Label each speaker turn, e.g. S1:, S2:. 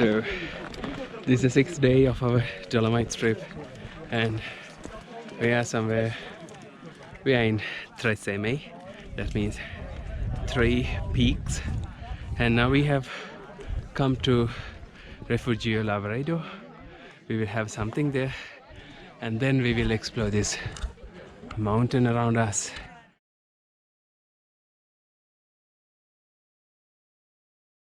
S1: So this is the 6th day of our Dolomites trip, and we are somewhere. We are in Tresemme, that means 3 peaks, and now we have come to Refugio Lavaredo. We will have something there, and then we will explore this mountain around us